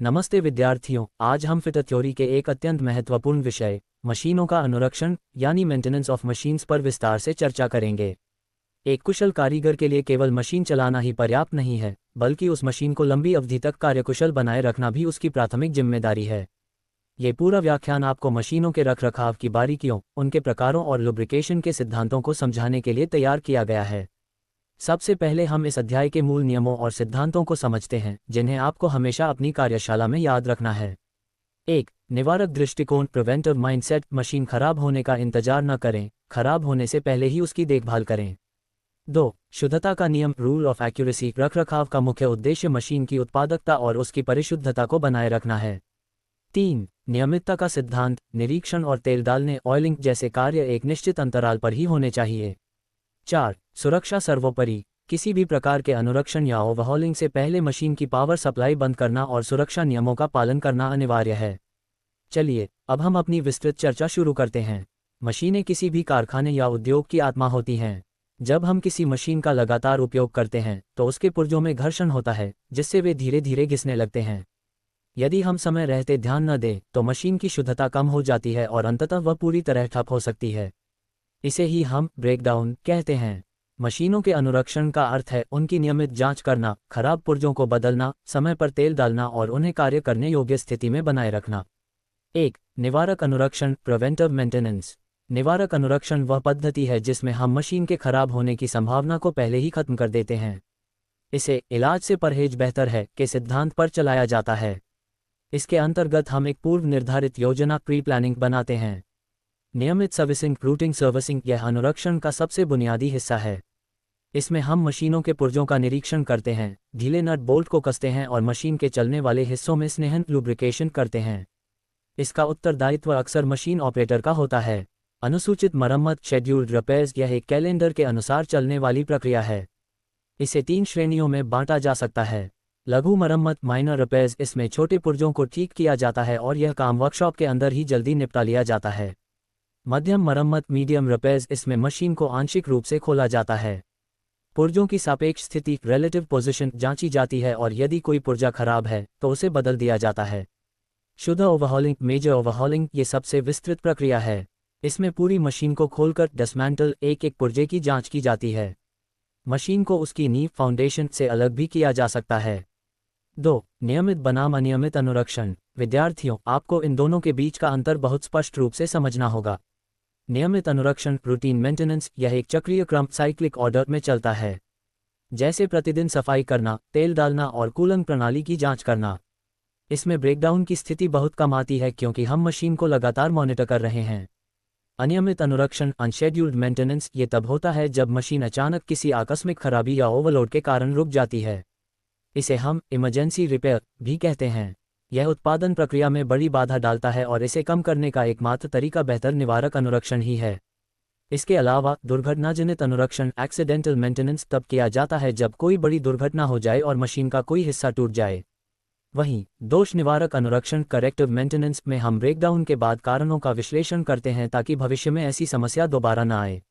नमस्ते विद्यार्थियों, आज हम फिटर थ्योरी के एक अत्यंत महत्वपूर्ण विषय मशीनों का अनुरक्षण यानी मेंटेनेंस ऑफ मशीन्स पर विस्तार से चर्चा करेंगे। एक कुशल कारीगर के लिए केवल मशीन चलाना ही पर्याप्त नहीं है, बल्कि उस मशीन को लंबी अवधि तक कार्यकुशल बनाए रखना भी उसकी प्राथमिक जिम्मेदारी है। ये पूरा व्याख्यान आपको मशीनों के रखरखाव की बारीकियों, उनके प्रकारों और लुब्रिकेशन के सिद्धांतों को समझाने के लिए तैयार किया गया है। सबसे पहले हम इस अध्याय के मूल नियमों और सिद्धांतों को समझते हैं, जिन्हें आपको हमेशा अपनी कार्यशाला में याद रखना है। 1. निवारक दृष्टिकोण प्रिवेंटिव माइंडसेट। मशीन खराब होने का इंतजार न करें, खराब होने से पहले ही उसकी देखभाल करें। 2. शुद्धता का नियम रूल ऑफ एक्यूरेसी। रखरखाव का मुख्य उद्देश्य मशीन की उत्पादकता और उसकी परिशुद्धता को बनाए रखना है। 3. नियमितता का सिद्धांत। निरीक्षण और तेल डालने ऑयलिंग जैसे कार्य एक निश्चित अंतराल पर ही होने चाहिए। 4. सुरक्षा सर्वोपरि। किसी भी प्रकार के अनुरक्षण या ओवरहॉलिंग से पहले मशीन की पावर सप्लाई बंद करना और सुरक्षा नियमों का पालन करना अनिवार्य है। चलिए, अब हम अपनी विस्तृत चर्चा शुरू करते हैं। मशीनें किसी भी कारखाने या उद्योग की आत्मा होती हैं। जब हम किसी मशीन का लगातार उपयोग करते हैं तो उसके पुर्जों में घर्षण होता है, जिससे वे धीरे धीरे घिसने लगते हैं। यदि हम समय रहते ध्यान न दें तो मशीन की शुद्धता कम हो जाती है और अंततः वह पूरी तरह ठप हो सकती है। इसे ही हम ब्रेकडाउन कहते हैं। मशीनों के अनुरक्षण का अर्थ है उनकी नियमित जांच करना, खराब पुर्जों को बदलना, समय पर तेल डालना और उन्हें कार्य करने योग्य स्थिति में बनाए रखना। 1. निवारक अनुरक्षण प्रिवेंटिव मेंटेनेंस। निवारक अनुरक्षण वह पद्धति है जिसमें हम मशीन के खराब होने की संभावना को पहले ही खत्म कर देते हैं। इसे इलाज से परहेज बेहतर है के सिद्धांत पर चलाया जाता है। इसके अंतर्गत हम एक पूर्व निर्धारित योजना प्री प्लानिंग बनाते हैं। नियमित सर्विसिंग रूटिंग सर्विसिंग यह अनुरक्षण का सबसे बुनियादी हिस्सा है। इसमें हम मशीनों के पुर्जों का निरीक्षण करते हैं, ढीले नट बोल्ट को कसते हैं और मशीन के चलने वाले हिस्सों में स्नेहन लुब्रिकेशन करते हैं। इसका उत्तरदायित्व अक्सर मशीन ऑपरेटर का होता है। अनुसूचित मरम्मत शेड्यूल्ड रिपेयर्स यह एक कैलेंडर के अनुसार चलने वाली प्रक्रिया है। इसे 3 श्रेणियों में बांटा जा सकता है। लघु मरम्मत माइनर रिपेयर्स, इसमें छोटे पुर्जों को ठीक किया जाता है और यह काम वर्कशॉप के अंदर ही जल्दी निपटा लिया जाता है। मध्यम मरम्मत मीडियम रिपेयर्स, इसमें मशीन को आंशिक रूप से खोला जाता है। पुर्जों की सापेक्ष स्थिति रिलेटिव पोजीशन जांची जाती है और यदि कोई पुर्जा खराब है तो उसे बदल दिया जाता है। शुद्ध ओवरहॉलिंग मेजर ओवरहॉलिंग ये सबसे विस्तृत प्रक्रिया है। इसमें पूरी मशीन को खोलकर डिसमेंटल एक एक पुर्जे की जांच की जाती है। मशीन को उसकी नींव फाउंडेशन से अलग भी किया जा सकता है। 2. नियमित बनाम अनियमित अनुरक्षण। विद्यार्थियों, आपको इन दोनों के बीच का अंतर बहुत स्पष्ट रूप से समझना होगा। नियमित अनुरक्षण रूटीन मेंटेनेंस यह एक चक्रीय क्रम साइक्लिक ऑर्डर में चलता है, जैसे प्रतिदिन सफाई करना, तेल डालना और कूलन प्रणाली की जांच करना। इसमें ब्रेकडाउन की स्थिति बहुत कम आती है क्योंकि हम मशीन को लगातार मॉनिटर कर रहे हैं। अनियमित अनुरक्षण अनशेड्यूल्ड मेंटेनेंस ये तब होता है जब मशीन अचानक किसी आकस्मिक खराबी या ओवरलोड के कारण रुक जाती है। इसे हम इमरजेंसी रिपेयर भी कहते हैं। यह उत्पादन प्रक्रिया में बड़ी बाधा डालता है और इसे कम करने का एकमात्र तरीका बेहतर निवारक अनुरक्षण ही है। इसके अलावा दुर्घटनाजनित अनुरक्षण एक्सीडेंटल मेंटेनेंस तब किया जाता है जब कोई बड़ी दुर्घटना हो जाए और मशीन का कोई हिस्सा टूट जाए। वहीं दोष निवारक अनुरक्षण करेक्टिव मेंटेनेंस में हम ब्रेकडाउन के बाद कारणों का विश्लेषण करते हैं ताकि भविष्य में ऐसी समस्या दोबारा न आए।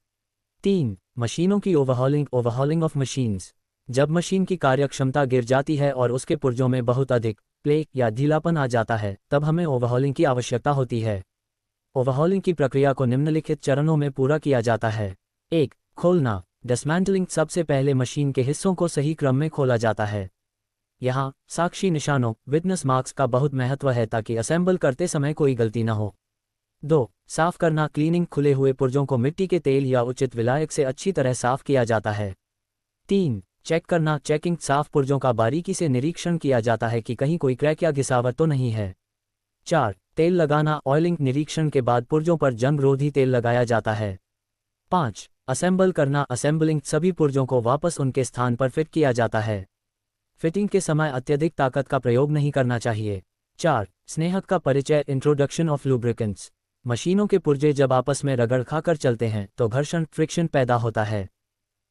3. मशीनों की ओवरहॉलिंग ऑफ मशीन्स। जब मशीन की कार्यक्षमता गिर जाती है और उसके पुर्जों में बहुत अधिक प्लेक या ढीलापन आ जाता है, तब हमें ओवरहॉलिंग की आवश्यकता होती है। ओवरहॉलिंग की प्रक्रिया को निम्नलिखित चरणों में पूरा किया जाता है। 1. खोलना डिसमेंटलिंग। सबसे पहले मशीन के हिस्सों को सही क्रम में खोला जाता है। यहाँ साक्षी निशानों विटनेस मार्क्स का बहुत महत्व है ताकि असेंबल करते समय कोई गलती न हो। 2. साफ करना क्लीनिंग। खुले हुए पुर्जों को मिट्टी के तेल या उचित विलायक से अच्छी तरह साफ किया जाता है। 3. चेक करना चेकिंग। साफ पुर्जों का बारीकी से निरीक्षण किया जाता है कि कहीं कोई क्रैक या घिसावट तो नहीं है। 4. तेल लगाना ऑयलिंग। निरीक्षण के बाद पुर्जों पर जंग रोधी तेल लगाया जाता है। 5. असेंबल करना असेंबलिंग। सभी पुर्जों को वापस उनके स्थान पर फिट किया जाता है। फिटिंग के समय अत्यधिक ताकत का प्रयोग नहीं करना चाहिए। 4. स्नेहक का परिचय इंट्रोडक्शन ऑफ लुब्रिकेंट्स। मशीनों के पुर्जे जब आपस में रगड़ खाकर चलते हैं तो घर्षण फ्रिक्शन पैदा होता है।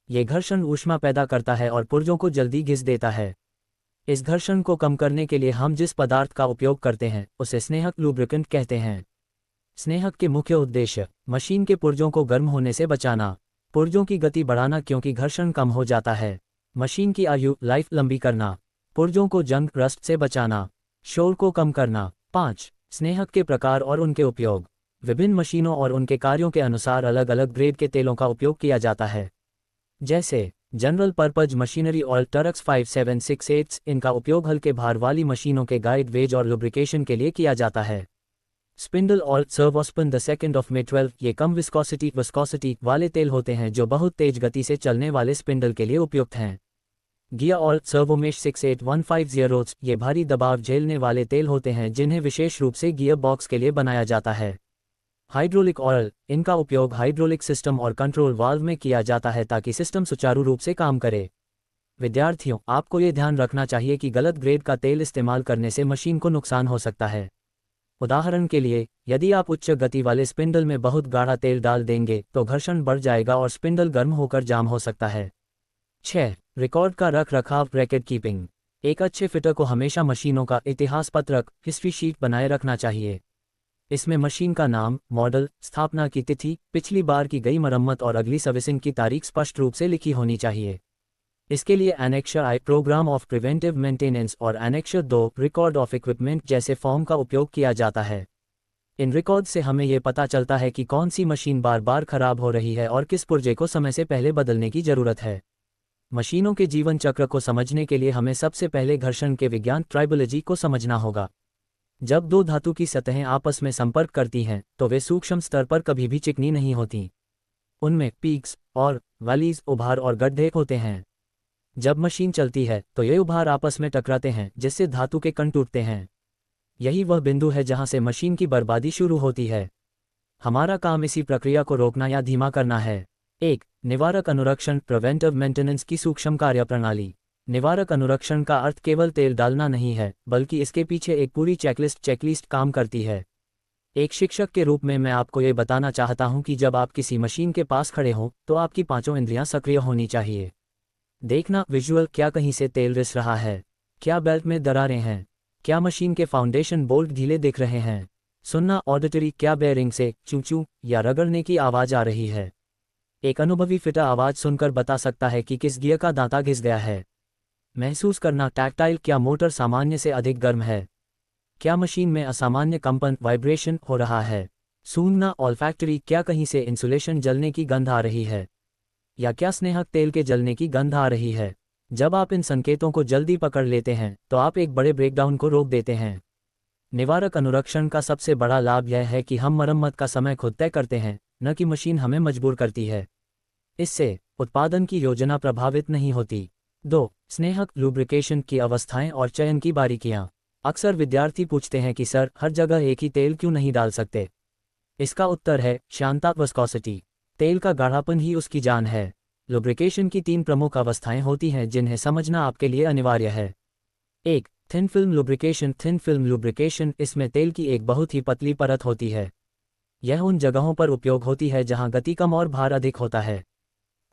ये घर्षण ऊष्मा पैदा करता है और पुर्जों को जल्दी घिस देता है। इस घर्षण को कम करने के लिए हम जिस पदार्थ का उपयोग करते हैं उसे स्नेहक लुब्रिकेंट कहते हैं। स्नेहक के मुख्य उद्देश्य मशीन के पुर्जों को गर्म होने से बचाना, पुर्जों की गति बढ़ाना क्योंकि घर्षण कम हो जाता है, मशीन की आयु लाइफ लंबी करना, पुर्जों को जंग रस्ट से बचाना। शोर को कम करना। 5. स्नेहक के प्रकार और उनके उपयोग। विभिन्न मशीनों और उनके कार्यों के अनुसार अलग अलग ग्रेड के तेलों का उपयोग किया जाता है। जैसे जनरल पर्पज मशीनरी ऑयल टरक्स 5768, इनका उपयोग हल्के भार वाली मशीनों के गाइड वेज और लुब्रिकेशन के लिए किया जाता है। स्पिंडल ऑयल सर्वोस्पिन 2 ऑफ मे 12, ये कम विस्कोसिटी वाले तेल होते हैं जो बहुत तेज गति से चलने वाले स्पिंडल के लिए उपयुक्त हैं। गियर ऑयल सर्वोमेश 68150, ये भारी दबाव झेलने वाले तेल होते हैं जिन्हें विशेष रूप से गियर बॉक्स के लिए बनाया जाता है। हाइड्रोलिक ऑयल, इनका उपयोग हाइड्रोलिक सिस्टम और कंट्रोल वाल्व में किया जाता है ताकि सिस्टम सुचारू रूप से काम करे। विद्यार्थियों, आपको ये ध्यान रखना चाहिए कि गलत ग्रेड का तेल इस्तेमाल करने से मशीन को नुकसान हो सकता है। उदाहरण के लिए, यदि आप उच्च गति वाले स्पिंडल में बहुत गाढ़ा तेल डाल देंगे तो घर्षण बढ़ जाएगा और स्पिंडल गर्म होकर जाम हो सकता है। 6. रिकॉर्ड का रख रखाव रिकॉर्ड कीपिंग। एक अच्छे फिटर को हमेशा मशीनों का इतिहास पत्रक हिस्ट्री शीट बनाए रखना चाहिए। इसमें मशीन का नाम, मॉडल, स्थापना की तिथि, पिछली बार की गई मरम्मत और अगली सर्विसिंग की तारीख स्पष्ट रूप से लिखी होनी चाहिए। इसके लिए annexure I program of preventive maintenance और एनेक्शर 2 रिकॉर्ड ऑफ इक्विपमेंट जैसे फॉर्म का उपयोग किया जाता है। इन रिकॉर्ड से हमें ये पता चलता है कि कौन सी मशीन बार बार खराब हो रही है और किस पुर्जे को समय से पहले बदलने की जरूरत है। मशीनों के जीवन चक्र को समझने के लिए हमें सबसे पहले घर्षण के विज्ञान ट्राइबोलॉजी को समझना होगा। जब दो धातु की सतहें आपस में संपर्क करती हैं तो वे सूक्ष्म स्तर पर कभी भी चिकनी नहीं होती। उनमें पीक्स और वैलीज, उभार और गड्ढे होते हैं। जब मशीन चलती है तो ये उभार आपस में टकराते हैं जिससे धातु के कण टूटते हैं। यही वह बिंदु है जहां से मशीन की बर्बादी शुरू होती है। हमारा काम इसी प्रक्रिया को रोकना या धीमा करना है। 1. निवारक अनुरक्षण प्रिवेंटिव मेंटेनेंस की सूक्ष्म कार्यप्रणाली। निवारक अनुरक्षण का अर्थ केवल तेल डालना नहीं है, बल्कि इसके पीछे एक पूरी चेकलिस्ट काम करती है। एक शिक्षक के रूप में मैं आपको ये बताना चाहता हूं कि जब आप किसी मशीन के पास खड़े हों तो आपकी पांचों इंद्रियां सक्रिय होनी चाहिए। देखना विजुअल, क्या कहीं से तेल रिस रहा है, क्या बेल्ट में दरारें हैं, क्या मशीन के फाउंडेशन बोल्ट ढीले दिख रहे हैं। सुनना ऑडिटरी, क्या बेयरिंग से चू चू या रगड़ने की आवाज़ आ रही है। एक अनुभवी फिटर आवाज़ सुनकर बता सकता है कि किस गियर का दांता घिस गया है। महसूस करना टैक्टाइल, क्या मोटर सामान्य से अधिक गर्म है, क्या मशीन में असामान्य कंपन वाइब्रेशन हो रहा है। सूंघना ऑल्फैक्टरी, क्या कहीं से इंसुलेशन जलने की गंध आ रही है या क्या स्नेहक तेल के जलने की गंध आ रही है। जब आप इन संकेतों को जल्दी पकड़ लेते हैं तो आप एक बड़े ब्रेकडाउन को रोक देते हैं। निवारक अनुरक्षण का सबसे बड़ा लाभ यह है कि हम मरम्मत का समय खुद तय करते हैं, न कि मशीन हमें मजबूर करती है। इससे उत्पादन की योजना प्रभावित नहीं होती। 2. स्नेहक लुब्रिकेशन की अवस्थाएं और चयन की बारीकियां। अक्सर विद्यार्थी पूछते हैं कि सर, हर जगह एक ही तेल क्यों नहीं डाल सकते। इसका उत्तर है श्यानता, विस्कोसिटी। तेल का गाढ़ापन ही उसकी जान है। लुब्रिकेशन की 3 प्रमुख अवस्थाएं होती हैं जिन्हें समझना आपके लिए अनिवार्य है। 1. Thin film lubrication. Thin film lubrication, इसमें तेल की एक बहुत ही पतली परत होती है। यह उन जगहों पर उपयोग होती है जहां गति कम और भार अधिक होता है।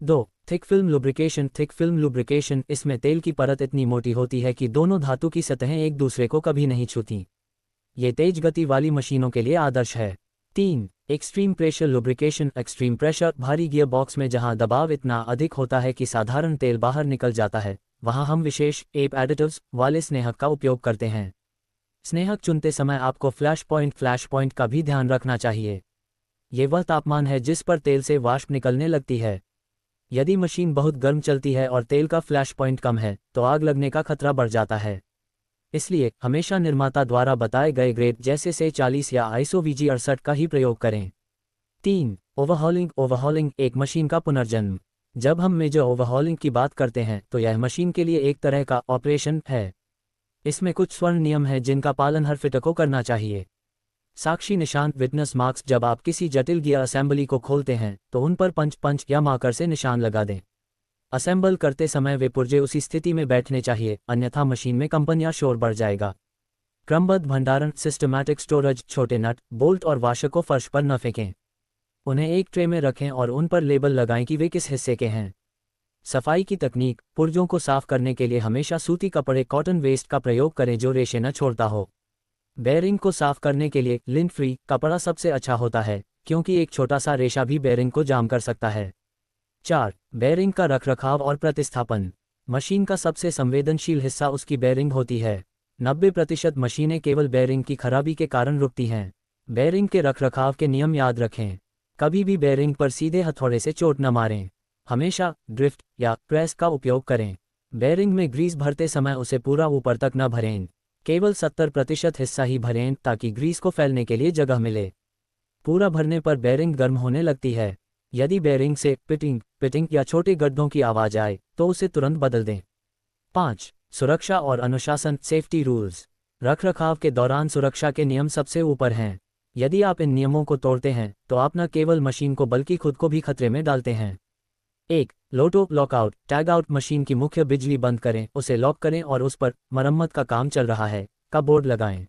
2. Thick film lubrication. Thick film lubrication, इसमें तेल की परत इतनी मोटी होती है कि दोनों धातु की सतहें एक दूसरे को कभी नहीं छूती। ये तेज गति वाली मशीनों के लिए आदर्श है। 3. Extreme pressure lubrication. Extreme pressure, भारी गियर बॉक्स में जहां दबाव इतना अधिक होता है कि साधारण तेल बाहर निकल जाता है, वहां हम विशेष एप एडिटिव्स वाले स्नेहक का उपयोग करते हैं। स्नेहक चुनते समय आपको फ्लैश पॉइंट का भी ध्यान रखना चाहिए। ये वह तापमान है जिस पर तेल से वाष्प निकलने लगती है। यदि मशीन बहुत गर्म चलती है और तेल का फ्लैश पॉइंट कम है तो आग लगने का खतरा बढ़ जाता है। इसलिए हमेशा निर्माता द्वारा बताए गए ग्रेड जैसे से 40 या ISO VG68 का ही प्रयोग करें। 3. ओवरहॉलिंग। ओवरहॉलिंग एक मशीन का पुनर्जन्म। जब हम मेजर ओवरहॉलिंग की बात करते हैं तो यह मशीन के लिए एक तरह का ऑपरेशन है। इसमें कुछ स्वर्ण नियम हैं जिनका पालन हर फिटर को करना चाहिए। साक्षी निशान विटनेस मार्क्स। जब आप किसी जटिल गियर असेंबली को खोलते हैं तो उन पर पंच या मार्कर से निशान लगा दें। असेंबल करते समय वे पुर्जे उसी स्थिति में बैठने चाहिए, अन्यथा मशीन में कंपन या शोर बढ़ जाएगा। क्रमबद्ध भंडारण सिस्टमैटिक स्टोरेज। छोटे नट, बोल्ट और वाशर को फर्श पर न फेंकें। उन्हें एक ट्रे में रखें और उन पर लेबल लगाएं कि वे किस हिस्से के हैं। सफाई की तकनीक। पुर्जों को साफ करने के लिए हमेशा सूती कपड़े कॉटन वेस्ट का प्रयोग करें जो रेशे न छोड़ता हो। बेयरिंग को साफ करने के लिए लिंट फ्री कपड़ा सबसे अच्छा होता है, क्योंकि एक छोटा सा रेशा भी बेयरिंग को जाम कर सकता है। 4. बेयरिंग का रखरखाव और प्रतिस्थापन। मशीन का सबसे संवेदनशील हिस्सा उसकी बेयरिंग होती है। 90% मशीनें केवल बेयरिंग की खराबी के कारण रुकती हैं। बेयरिंग के रखरखाव के नियम याद रखें। कभी भी बेयरिंग पर सीधे हथौड़े से चोट न मारें। हमेशा ड्रिफ्ट या प्रेस का उपयोग करें। बेयरिंग में ग्रीस भरते समय उसे पूरा ऊपर तक न भरें, केवल 70% हिस्सा ही भरें ताकि ग्रीस को फैलने के लिए जगह मिले। पूरा भरने पर बेयरिंग गर्म होने लगती है। यदि बेयरिंग से पिटिंग या छोटे गड्ढों की आवाज़ आए तो उसे तुरंत बदल दें। 5. सुरक्षा और अनुशासन सेफ्टी रूल्स। रखरखाव के दौरान सुरक्षा के नियम सबसे ऊपर हैं। यदि आप इन नियमों को तोड़ते हैं तो आप न केवल मशीन को बल्कि खुद को भी खतरे में डालते हैं। 1. लोटो लॉकआउट टैग आउट। मशीन की मुख्य बिजली बंद करें, उसे लॉक करें और उस पर मरम्मत का काम चल रहा है का बोर्ड लगाएं।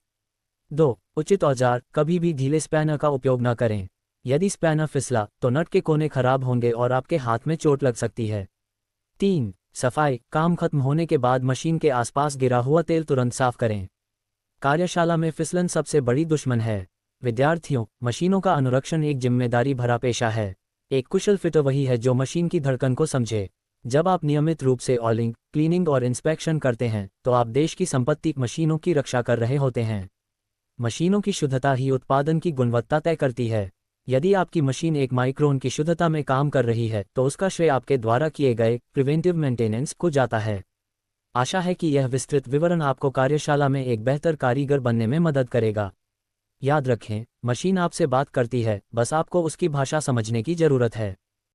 2. उचित औजार। कभी भी ढीले स्पैनर का उपयोग न करें। यदि स्पैनर फिसला तो नट के कोने खराब होंगे और आपके हाथ में चोट लग सकती है। 3. सफाई। काम खत्म होने के बाद मशीन के आसपास गिरा हुआ तेल तुरंत साफ करें। कार्यशाला में फिसलन सबसे बड़ी दुश्मन है। विद्यार्थियों, मशीनों का अनुरक्षण एक जिम्मेदारी भरा पेशा है। एक कुशल फिटर वही है जो मशीन की धड़कन को समझे। जब आप नियमित रूप से ऑयलिंग, क्लीनिंग और इंस्पेक्शन करते हैं तो आप देश की संपत्ति मशीनों की रक्षा कर रहे होते हैं। मशीनों की शुद्धता ही उत्पादन की गुणवत्ता तय करती है। यदि आपकी मशीन 1 माइक्रोन की शुद्धता में काम कर रही है तो उसका श्रेय आपके द्वारा किए गए प्रिवेंटिव मेंटेनेंस को जाता है। आशा है कि यह विस्तृत विवरण आपको कार्यशाला में एक बेहतर कारीगर बनने में मदद करेगा। याद रखें, मशीन आपसे बात करती है, बस आपको उसकी भाषा समझने की जरूरत है।